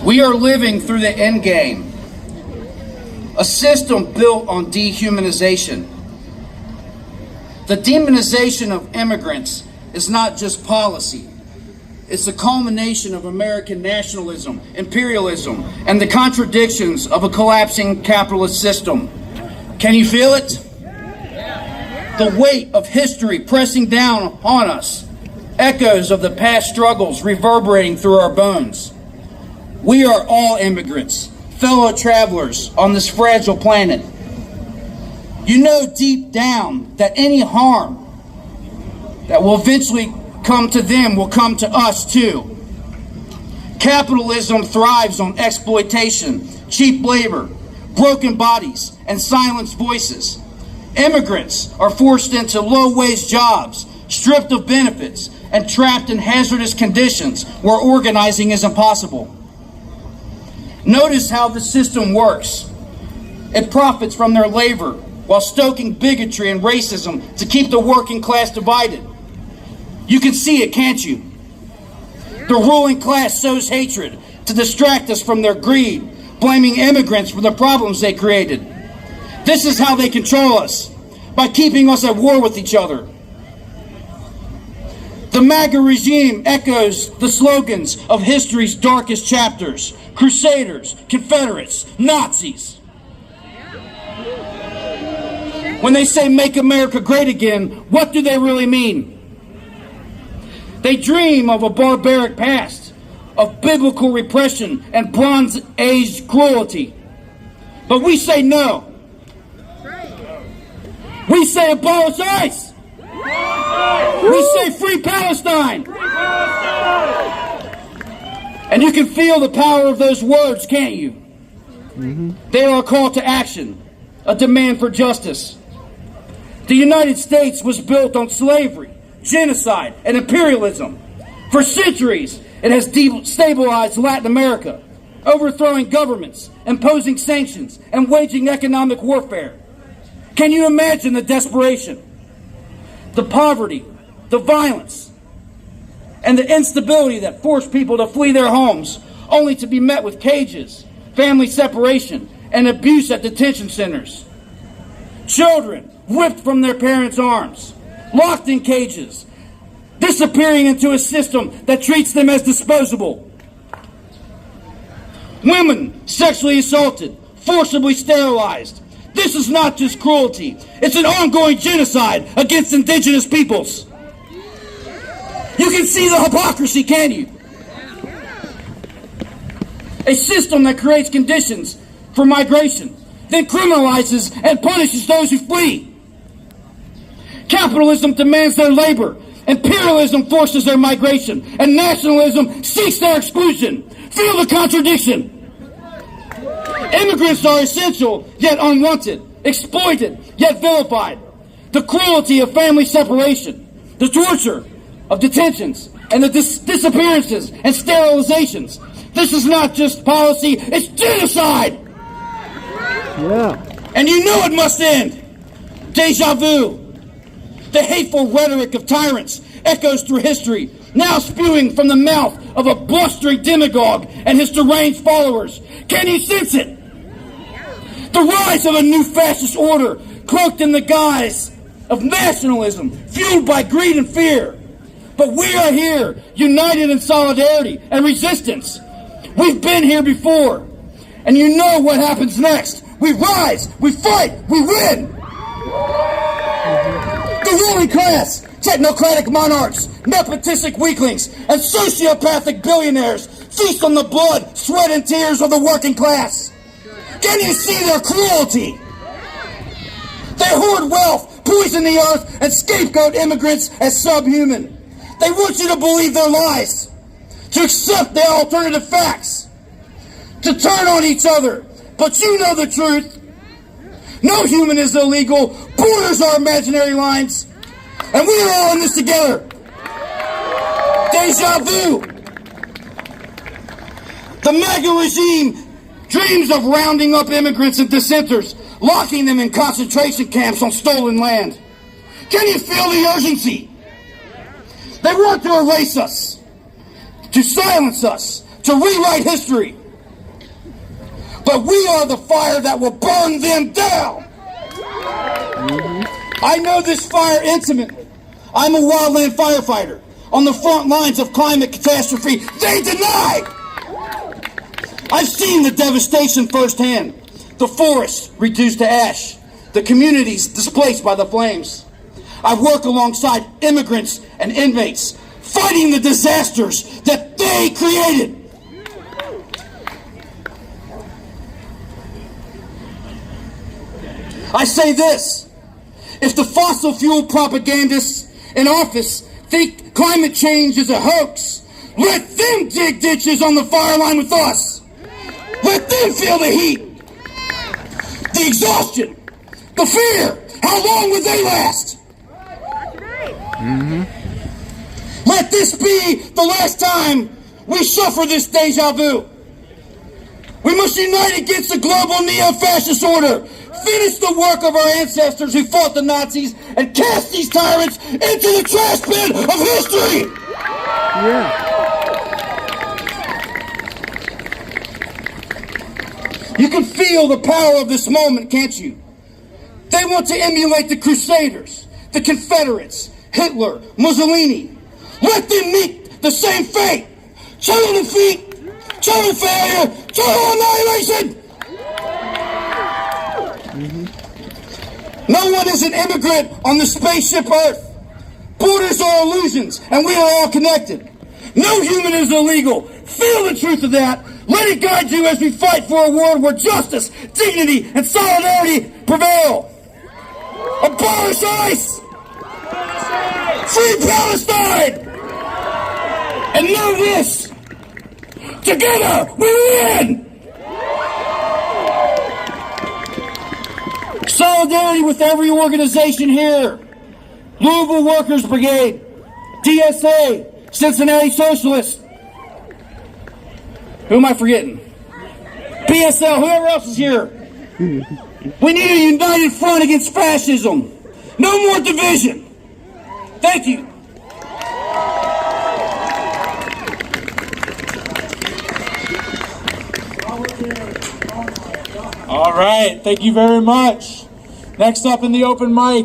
We are living through the end game, a system built on dehumanization. The demonization of immigrants is not just policy. It's the culmination of American nationalism, imperialism, and the contradictions of a collapsing capitalist system. Can you feel it? The weight of history pressing down on us, echoes of the past struggles reverberating through our bones. We are all immigrants, fellow travelers on this fragile planet. You know deep down that any harm that will eventually come to them will come to us too. Capitalism thrives on exploitation, cheap labor, broken bodies, and silenced voices. Immigrants are forced into low-wage jobs, stripped of benefits, and trapped in hazardous conditions where organizing is impossible. Notice how the system works. It profits from their labor while stoking bigotry and racism to keep the working class divided. You can see it, can't you? The ruling class sows hatred to distract us from their greed, blaming immigrants for the problems they created. This is how they control us, by keeping us at war with each other. The MAGA regime echoes the slogans of history's darkest chapters: Crusaders, Confederates, Nazis. When they say "Make America Great Again," what do they really mean? They dream of a barbaric past, of biblical repression and Bronze Age cruelty. But we say no. We say abolish ICE. We say free Palestine. And you can feel the power of those words, can't you? They are a call to action, a demand for justice. The United States was built on slavery, genocide, and imperialism. For centuries, it has destabilized Latin America, overthrowing governments, imposing sanctions, and waging economic warfare. Can you imagine the desperation, the poverty, the violence, and the instability that forced people to flee their homes, only to be met with cages, family separation, and abuse at detention centers? Children ripped from their parents' arms, locked in cages, disappearing into a system that treats them as disposable. Women sexually assaulted, forcibly sterilized. This is not just cruelty. It's an ongoing genocide against indigenous peoples. You can see the hypocrisy, can you? A system that creates conditions for migration, then criminalizes and punishes those who flee. Capitalism demands their labor, imperialism forces their migration, and nationalism seeks their exclusion. Feel the contradiction. Immigrants are essential, yet unwanted, exploited, yet vilified. The cruelty of family separation, the torture of detentions, and the disappearances and sterilizations. This is not just policy, it's genocide! Yeah. And you know it must end! Deja vu. The hateful rhetoric of tyrants echoes through history, now spewing from the mouth of a blustering demagogue and his deranged followers. Can you sense it? The rise of a new fascist order, cloaked in the guise of nationalism, fueled by greed and fear. But we are here, united in solidarity and resistance. We've been here before, and you know what happens next. We rise, we fight, we win! The ruling class, technocratic monarchs, nepotistic weaklings, and sociopathic billionaires feast on the blood, sweat, and tears of the working class. Can you see their cruelty? They hoard wealth, poison the earth, and scapegoat immigrants as subhuman. They want you to believe their lies, to accept their alternative facts, to turn on each other. But you know the truth. No human is illegal. Borders are imaginary lines. And we are all in this together. Deja vu. The MAGA regime dreams of rounding up immigrants and dissenters, locking them in concentration camps on stolen land. Can you feel the urgency? They want to erase us, to silence us, to rewrite history. but we are the fire that will burn them down. I know this fire intimately. I'm a wildland firefighter on the front lines of climate catastrophe they deny. I've seen the devastation firsthand. The forests reduced to ash. The communities displaced by the flames. I work alongside immigrants and inmates, fighting the disasters that they created. I say this: if the fossil fuel propagandists in office think climate change is a hoax, let them dig ditches on the fire line with us. Let them feel the heat, the exhaustion, the fear. How long will they last? Let this be the last time we suffer this deja vu. We must unite against the global neo-fascist order, finish the work of our ancestors who fought the Nazis, and cast these tyrants into the trash bin of history. Yeah. You can feel the power of this moment, can't you? They want to emulate the Crusaders, the Confederates, Hitler, Mussolini. Let them meet the same fate. Total defeat, total failure, total annihilation. No one is an immigrant on the spaceship Earth. Borders are illusions, and we are all connected. No human is illegal. Feel the truth of that. Let it guide you as we fight for a world where justice, dignity, and solidarity prevail. Abolish ICE! Free Palestine! And know this: together we win! Solidarity with every organization here. Louisville Workers Brigade, DSA, Cincinnati Socialists. Who am I forgetting? PSL, whoever else is here. We need a united front against fascism. No more division. Thank you. All right, thank you very much. Next up in the open mic.